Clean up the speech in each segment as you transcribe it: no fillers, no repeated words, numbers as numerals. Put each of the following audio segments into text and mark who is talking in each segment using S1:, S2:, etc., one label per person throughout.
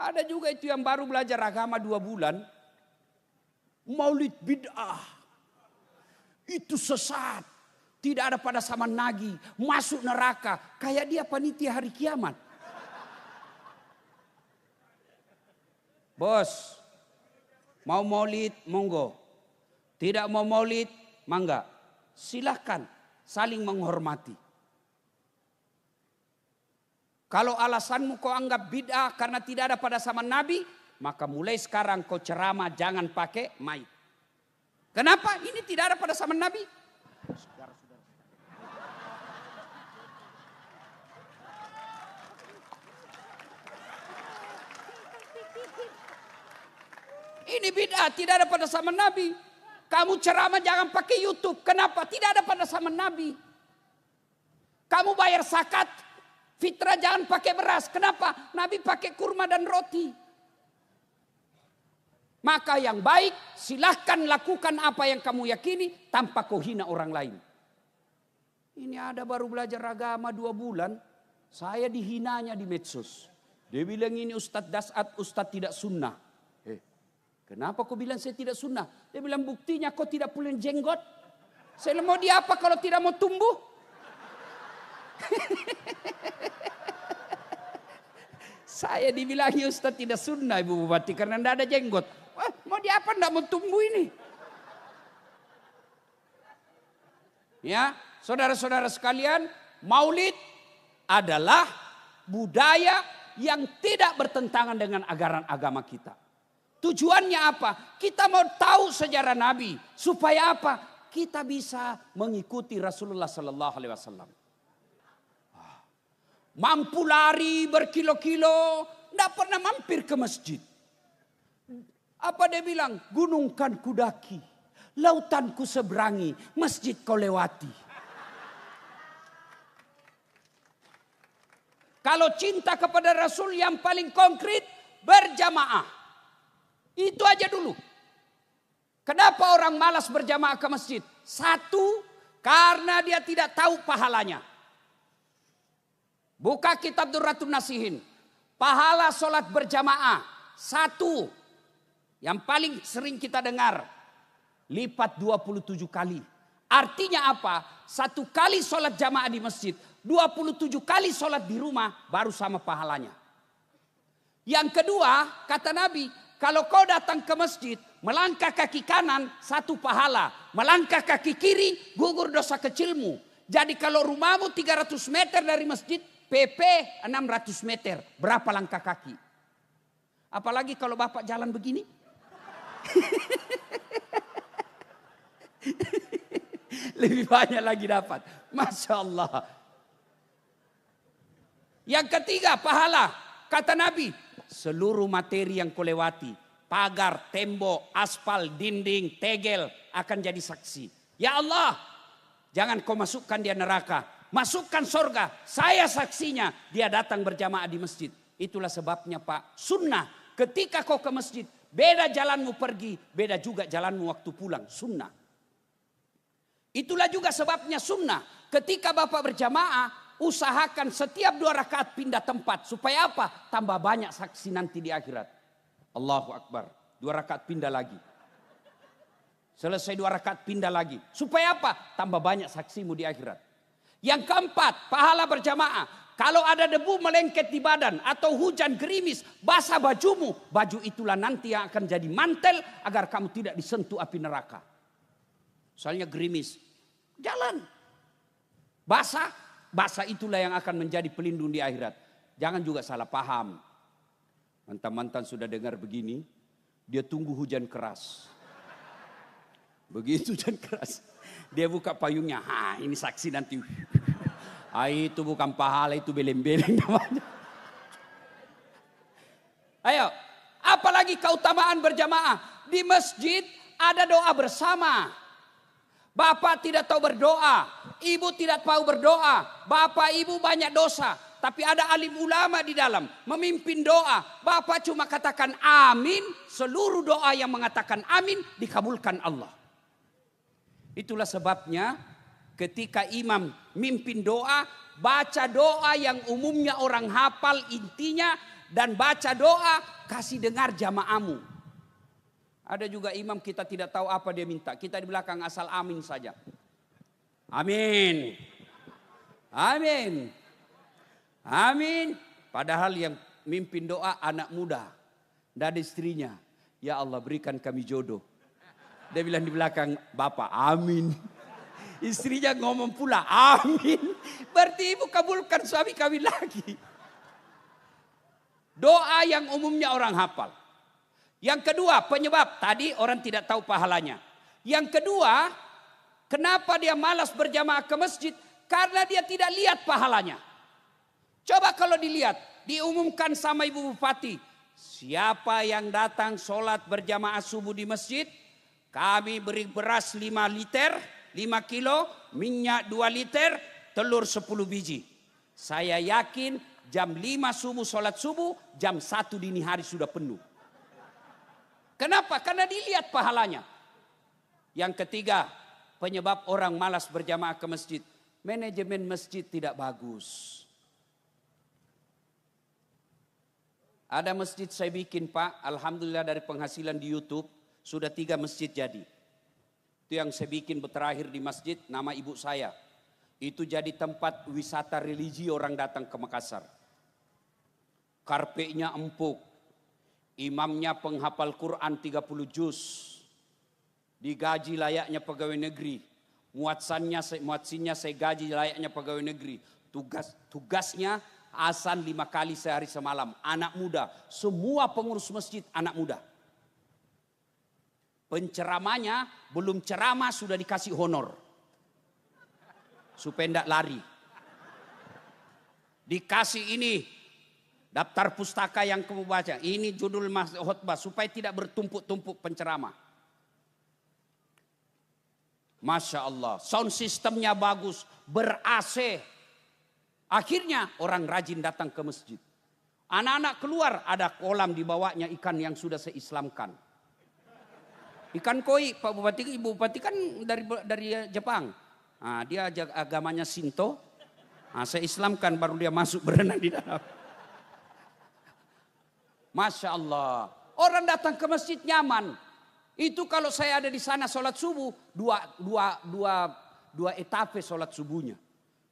S1: Ada juga itu yang baru belajar agama 2 bulan. Maulid bid'ah. Itu sesat. Tidak ada pada zaman Nabi. Masuk neraka. Kayak dia panitia hari kiamat. Bos. Mau maulid, monggo. Tidak mau maulid, mangga. Silahkan. Saling menghormati. Kalau alasanmu kau anggap bid'ah karena tidak ada pada zaman Nabi, maka mulai sekarang kau ceramah jangan pakai mic. Kenapa? Ini tidak ada pada zaman Nabi. Ini bid'ah, tidak ada pada zaman Nabi. Kamu ceramah jangan pakai YouTube. Kenapa? Tidak ada pada zaman Nabi. Kamu bayar zakat, fitrah jangan pakai beras. Kenapa? Nabi pakai kurma dan roti. Maka yang baik silahkan lakukan apa yang kamu yakini tanpa kau hina orang lain. Ini ada baru belajar agama 2 bulan. Saya dihinanya di medsos. Dia bilang ini Ustadz Dasat, Ustadz tidak sunnah. Kenapa kau bilang saya tidak sunnah? Dia bilang buktinya kau tidak punya jenggot. Saya mau dia apa kalau tidak mau tumbuh? Saya dibilangi Ustadz tidak sunnah Ibu Bupati karena tidak ada jenggot. Wah, mau dia apa tidak mau tumbuh ini? Ya, saudara-saudara sekalian, maulid adalah budaya yang tidak bertentangan dengan ajaran agama kita. Tujuannya apa? Kita mau tahu sejarah Nabi. Supaya apa? Kita bisa mengikuti Rasulullah Sallallahu Alaihi Wasallam. Mampu lari berkilo-kilo, tidak pernah mampir ke masjid. Apa dia bilang? Gunung kan kudaki, lautan ku seberangi, masjid kau lewati. Kalau cinta kepada Rasul yang paling konkret, berjamaah. Itu aja dulu. Kenapa orang malas berjamaah ke masjid? 1, karena dia tidak tahu pahalanya. Buka kitab Durratun Nasihin. Pahala sholat berjamaah. 1, yang paling sering kita dengar. Lipat 27 kali. Artinya apa? 1 kali sholat jamaah di masjid. 27 kali sholat di rumah baru sama pahalanya. Yang kedua, kata Nabi, kalau kau datang ke masjid, melangkah kaki kanan 1 pahala. Melangkah kaki kiri, gugur dosa kecilmu. Jadi kalau rumahmu 300 meter dari masjid, PP 600 meter. Berapa langkah kaki? Apalagi kalau bapak jalan begini. Lebih banyak lagi dapat. Masya Allah. Yang ketiga, pahala. Kata Nabi, seluruh materi yang kau lewati, pagar, tembok, aspal, dinding, tegel akan jadi saksi. Ya Allah, jangan kau masukkan dia neraka, masukkan surga. Saya saksinya, dia datang berjamaah di masjid. Itulah sebabnya Pak, sunnah. Ketika kau ke masjid, beda jalanmu pergi, beda juga jalanmu waktu pulang. Sunnah. Itulah juga sebabnya sunnah. Ketika Bapak berjamaah, usahakan setiap 2 rakaat pindah tempat. Supaya apa? Tambah banyak saksi nanti di akhirat. Allahu Akbar. 2 rakaat pindah lagi. Selesai 2 rakaat pindah lagi. Supaya apa? Tambah banyak saksimu di akhirat. Yang keempat, pahala berjamaah. Kalau ada debu melengket di badan atau hujan gerimis, basah bajumu. Baju itulah nanti yang akan jadi mantel agar kamu tidak disentuh api neraka. Soalnya gerimis. Jalan. Basah. Basah itulah yang akan menjadi pelindung di akhirat. Jangan juga salah paham. Mantan-mantan sudah dengar begini, dia tunggu hujan keras. Begitu hujan keras, dia buka payungnya. Ini saksi nanti. Itu bukan pahala, itu beleng-beleng namanya. Ayo, apalagi keutamaan berjamaah. Di masjid ada doa bersama. Bapak tidak tahu berdoa, ibu tidak tahu berdoa, bapak ibu banyak dosa. Tapi ada alim ulama di dalam, memimpin doa. Bapak cuma katakan amin, seluruh doa yang mengatakan amin dikabulkan Allah. Itulah sebabnya ketika imam mimpin doa, baca doa yang umumnya orang hafal, intinya dan baca doa, kasih dengar jamaahmu. Ada juga imam kita tidak tahu apa dia minta. Kita di belakang asal amin saja. Amin. Amin. Amin. Padahal yang mimpin doa anak muda. Dan istrinya. Ya Allah berikan kami jodoh. Dia bilang di belakang, Bapak amin. Istrinya ngomong pula, amin. Berarti ibu kabulkan suami kami lagi. Doa yang umumnya orang hafal. Yang kedua, penyebab. Tadi orang tidak tahu pahalanya. Yang kedua, kenapa dia malas berjamaah ke masjid? Karena dia tidak lihat pahalanya. Coba kalau dilihat, diumumkan sama Ibu Bupati. Siapa yang datang sholat berjamaah subuh di masjid, kami beri beras 5 liter. 5 kilo, minyak 2 liter, telur 10 biji. Saya yakin jam 5 subuh sholat subuh, jam 1 dini hari sudah penuh. Kenapa? Karena dilihat pahalanya. Yang ketiga, penyebab orang malas berjamaah ke masjid. Manajemen masjid tidak bagus. Ada masjid saya bikin Pak, alhamdulillah dari penghasilan di YouTube, sudah 3 masjid jadi. Itu yang saya bikin terakhir di masjid, nama ibu saya. Itu jadi tempat wisata religi orang datang ke Makassar. Karpetnya empuk. Imamnya penghafal Quran 30 juz. Digaji layaknya pegawai negeri. Muatsinnya saya gaji layaknya pegawai negeri. Tugasnya azan 5 kali sehari semalam. Anak muda. Semua pengurus masjid anak muda. Penceramanya belum ceramah sudah dikasih honor. Supaya tidak lari. Dikasih ini. Daftar pustaka yang kamu baca. Ini judul khutbah. Supaya tidak bertumpuk-tumpuk penceramah. Masya Allah. Sound systemnya bagus. Ber-AC. Akhirnya orang rajin datang ke masjid. Anak-anak keluar. Ada kolam di bawahnya ikan yang sudah saya islamkan. Ikan koi, Pak Bupati, Ibu Bupati kan dari Jepang. Nah, dia agamanya Shinto. Nah, saya islamkan baru dia masuk berenang di dalam. Masya Allah. Orang datang ke masjid nyaman. Itu kalau saya ada di sana sholat subuh. Dua etape sholat subuhnya.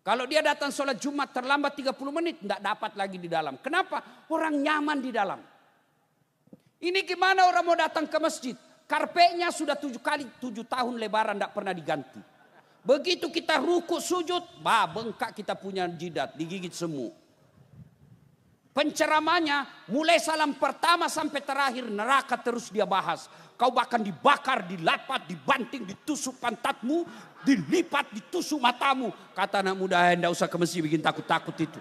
S1: Kalau dia datang sholat Jumat terlambat 30 menit. Tidak dapat lagi di dalam. Kenapa? Orang nyaman di dalam. Ini gimana orang mau datang ke masjid? Karpetnya sudah 7 tahun lebaran tidak pernah diganti. Begitu kita ruku sujud, bengkak kita punya jidat, digigit semut. Penceramanya mulai salam pertama sampai terakhir neraka terus dia bahas. Kau bahkan dibakar, dilapat, dibanting, ditusuk pantatmu, dilipat, ditusuk matamu. Kata anak muda, tidak usah ke masjid bikin takut-takut itu.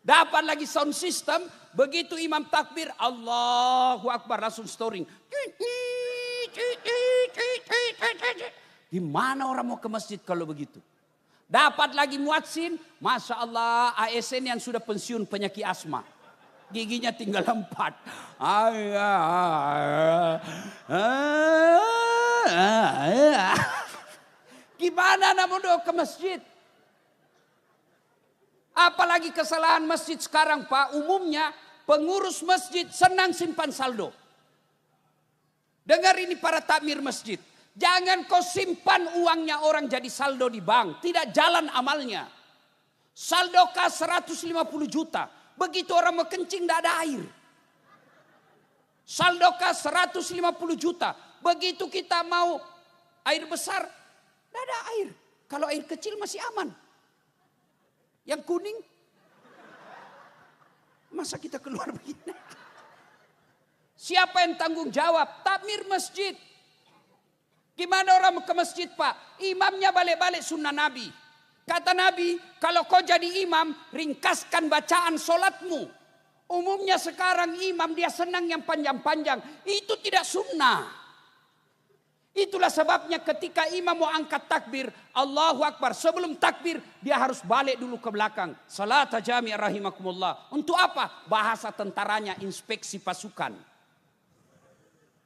S1: Dapat lagi sound system, begitu imam takbir, Allahu Akbar, langsung storing. Gimana orang mau ke masjid kalau begitu? Dapat lagi muadzin, Masya Allah, ASN yang sudah pensiun penyakit asma. Giginya tinggal 4. Gimana nak mau ke masjid? Apalagi kesalahan masjid sekarang Pak. Umumnya pengurus masjid senang simpan saldo. Dengar ini para takmir masjid. Jangan kau simpan uangnya orang jadi saldo di bank. Tidak jalan amalnya. Saldo kas 150 juta. Begitu orang mau kencing tidak ada air. Saldo kas 150 juta. Begitu kita mau air besar tidak ada air. Kalau air kecil masih aman. Yang kuning, masa kita keluar begini? Siapa yang tanggung jawab? Takmir masjid. Gimana orang ke masjid Pak? Imamnya balik-balik sunnah Nabi. Kata Nabi, kalau kau jadi imam, ringkaskan bacaan solatmu. Umumnya sekarang imam dia senang yang panjang-panjang. Itu tidak sunnah. Itulah sebabnya ketika imam mau angkat takbir, Allahu Akbar. Sebelum takbir, dia harus balik dulu ke belakang. Salat jami' rahimakumullah. Untuk apa? Bahasa tentaranya, inspeksi pasukan.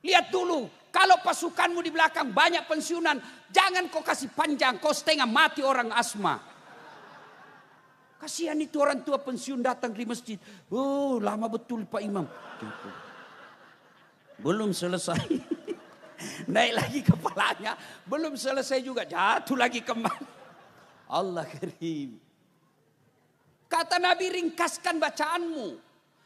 S1: Lihat dulu, kalau pasukanmu di belakang banyak pensiunan, jangan kau kasih panjang, kau setengah mati orang asma. Kasihan itu orang tua pensiun datang di masjid. Oh, lama betul Pak Imam. Gitu. Belum selesai. Naik lagi kepalanya. Belum selesai juga. Jatuh lagi kembali. Allah karim. Kata Nabi, ringkaskan bacaanmu.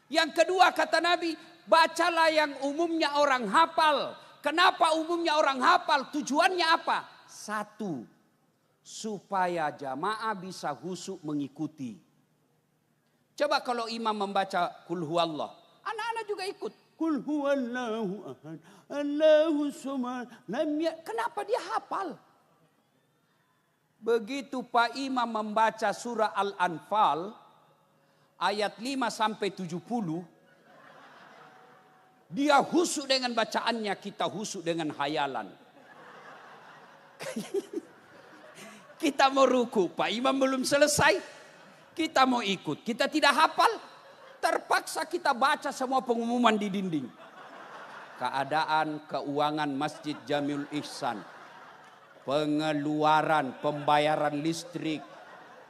S1: Yang kedua kata Nabi, bacalah yang umumnya orang hafal. Kenapa umumnya orang hafal? Tujuannya apa? Satu, supaya jamaah bisa husuk mengikuti. Coba kalau imam membaca kul huwallah, anak-anak juga ikut. Kul huwallahu ahad, Allahu samad, lam yalid. Kenapa dia hafal? Begitu Pak Imam membaca surah Al-Anfal ayat 5 sampai 70, dia husuk dengan bacaannya, kita husuk dengan hayalan. Kita mau ruku, Pak Imam belum selesai. Kita mau ikut, kita tidak hafal. Terpaksa kita baca semua pengumuman di dinding. Keadaan keuangan Masjid Jamiul Ihsan. Pengeluaran, pembayaran listrik,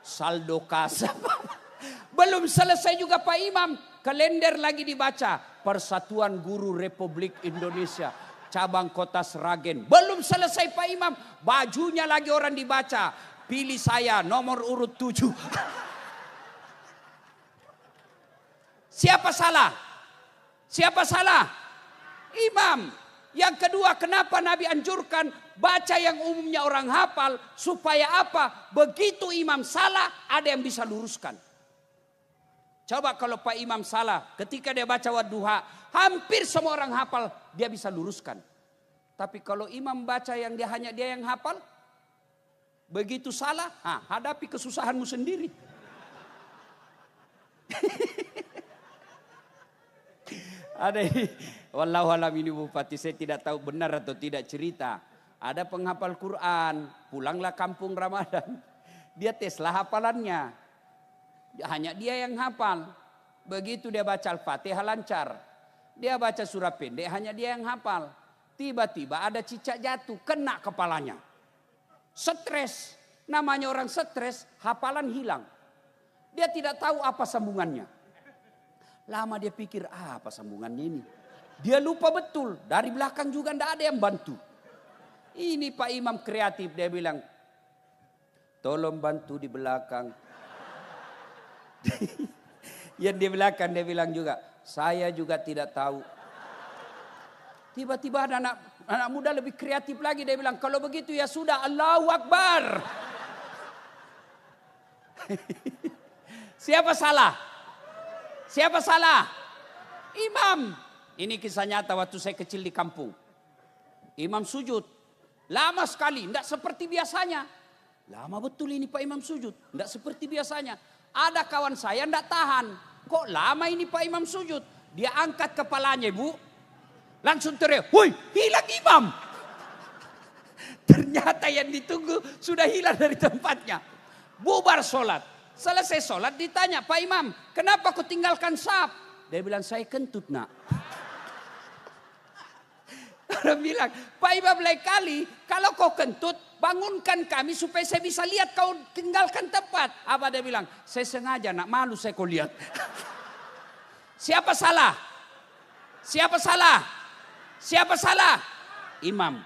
S1: saldo kas. Belum selesai juga Pak Imam. Kalender lagi dibaca. Persatuan Guru Republik Indonesia. Cabang Kota Sragen. Belum selesai Pak Imam. Bajunya lagi orang dibaca. Pilih saya nomor urut 7. Siapa salah? Siapa salah? Imam. Yang kedua, kenapa Nabi anjurkan baca yang umumnya orang hafal? Supaya apa? Begitu imam salah, ada yang bisa luruskan. Coba kalau Pak Imam salah, ketika dia baca wadduha, hampir semua orang hafal, dia bisa luruskan. Tapi kalau imam baca yang hanya dia yang hafal, begitu salah, hadapi kesusahanmu sendiri. Ada ini, wallahu alam, ini Bupati, saya tidak tahu benar atau tidak cerita. Ada penghafal Quran, pulanglah kampung Ramadan. Dia teslah hafalannya. Hanya dia yang hafal. Begitu dia baca Al-Fatihah lancar. Dia baca surah pendek, hanya dia yang hafal. Tiba-tiba ada cicak jatuh, kena kepalanya. Stres. Namanya orang stres, hafalan hilang. Dia tidak tahu apa sambungannya. Lama dia pikir, apa sambungannya ini? Dia lupa betul. Dari belakang juga tidak ada yang bantu. Ini Pak Imam kreatif, dia bilang, tolong bantu di belakang. Yang di belakang dia bilang juga, saya juga tidak tahu. Tiba-tiba ada anak muda lebih kreatif lagi, dia bilang, kalau begitu ya sudah, Allahu Akbar. Siapa salah? Siapa salah? Imam. Ini kisah nyata waktu saya kecil di kampung. Imam sujud. Lama sekali, tidak seperti biasanya. Lama betul ini Pak Imam sujud. Tidak seperti biasanya. Ada kawan saya tidak tahan. Kok lama ini Pak Imam sujud? Dia angkat kepalanya, Bu. Langsung teriak, "Woi, hilang imam!" Ternyata yang ditunggu sudah hilang dari tempatnya. Bubar sholat. Selesai sholat ditanya, "Pak Imam, kenapa kau tinggalkan saf?" Dia bilang, "Saya kentut, nak." Orang bilang, "Pak Imam, lain kali kalau kau kentut, bangunkan kami supaya saya bisa lihat kau tinggalkan tempat." Apa dia bilang? "Saya sengaja, nak, malu saya kau lihat." Siapa salah? Siapa salah? Siapa salah? Imam.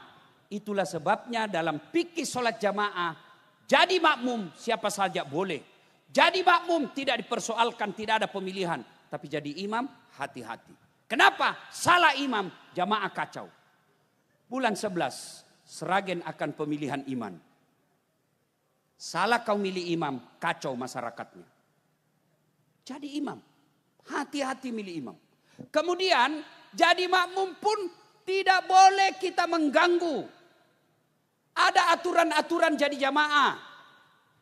S1: Itulah sebabnya dalam fikih sholat jamaah, jadi makmum siapa saja boleh. Jadi makmum tidak dipersoalkan, tidak ada pemilihan. Tapi jadi imam, hati-hati. Kenapa? Salah imam, jamaah kacau. Bulan 11, Sragen akan pemilihan iman. Salah kau milih imam, kacau masyarakatnya. Jadi imam, hati-hati milih imam. Kemudian jadi makmum pun tidak boleh kita mengganggu. Ada aturan-aturan jadi jamaah.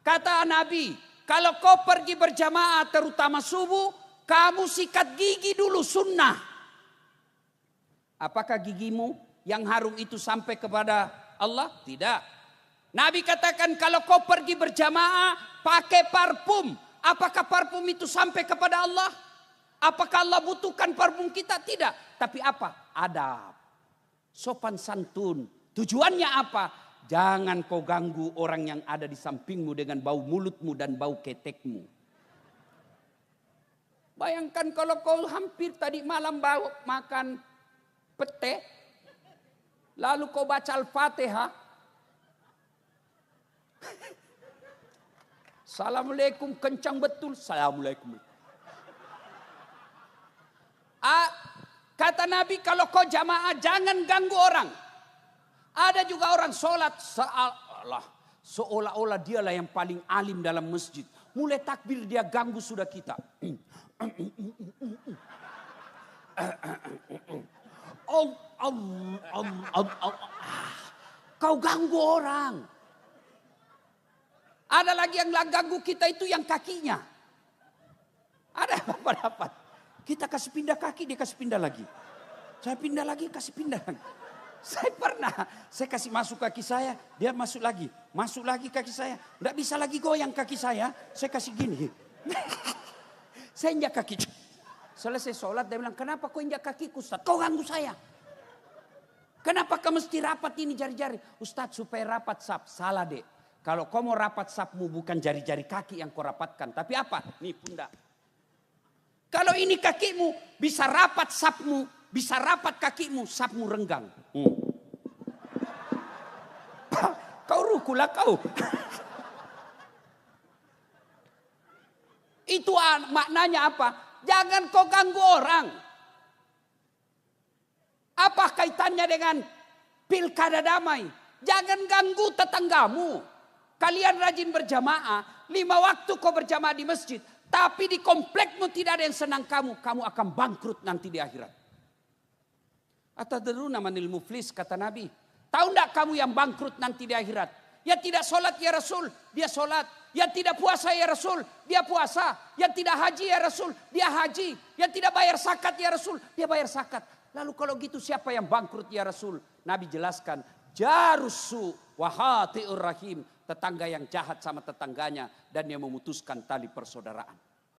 S1: Kata Nabi, kalau kau pergi berjamaah terutama subuh, kamu sikat gigi dulu, sunnah. Apakah gigimu yang harum itu sampai kepada Allah? Tidak. Nabi katakan kalau kau pergi berjamaah pakai parfum. Apakah parfum itu sampai kepada Allah? Apakah Allah butuhkan parfum kita? Tidak. Tapi apa? Adab. Sopan santun. Tujuannya apa? Jangan kau ganggu orang yang ada di sampingmu dengan bau mulutmu dan bau ketekmu. Bayangkan kalau kau hampir tadi malam bawa makan pete, lalu kau baca Al-Fatihah. Assalamualaikum, kencang betul. Assalamualaikum. Kata Nabi, kalau kau jamaah jangan ganggu orang. Ada juga orang sholat seolah-olah dialah yang paling alim dalam masjid. Mulai takbir dia ganggu sudah kita. Kau ganggu orang. Ada lagi yang ganggu kita itu yang kakinya. Ada apa dapat? Kita kasih pindah kaki, dia kasih pindah lagi. Saya pindah lagi, kasih pindah lagi. Saya kasih masuk kaki saya, dia masuk lagi kaki saya. Tidak bisa lagi goyang kaki saya kasih gini. Saya injak kaki. Selesai sholat dia bilang, kenapa kau injak kakiku Ustaz? Kau ganggu saya. Kenapa kau mesti rapat ini jari-jari? Ustaz supaya rapat sap. Salah dek. Kalau kau mau rapat sapmu bukan jari-jari kaki yang kau rapatkan. Tapi apa? Nih pundak. Kalau ini kakimu bisa rapat sapmu, bisa rapat kakimu, sapmu renggang. Kau rukulah kau. Itu maknanya apa? Jangan kau ganggu orang. Apa kaitannya dengan pilkada damai? Jangan ganggu tetanggamu. Kalian rajin berjamaah, 5 waktu kau berjamaah di masjid. Tapi di komplekmu tidak ada yang senang kamu. Kamu akan bangkrut nanti di akhirat. Atadruna manil muflis, kata Nabi. Tahu enggak kamu yang bangkrut nanti di akhirat? Yang tidak sholat ya Rasul, dia sholat. Yang tidak puasa ya Rasul, dia puasa. Yang tidak haji ya Rasul, dia haji. Yang tidak bayar zakat ya Rasul, dia bayar zakat. Lalu kalau gitu siapa yang bangkrut ya Rasul? Nabi jelaskan, jarusu wahatiur rahim. Tetangga yang jahat sama tetangganya dan yang memutuskan tali persaudaraan.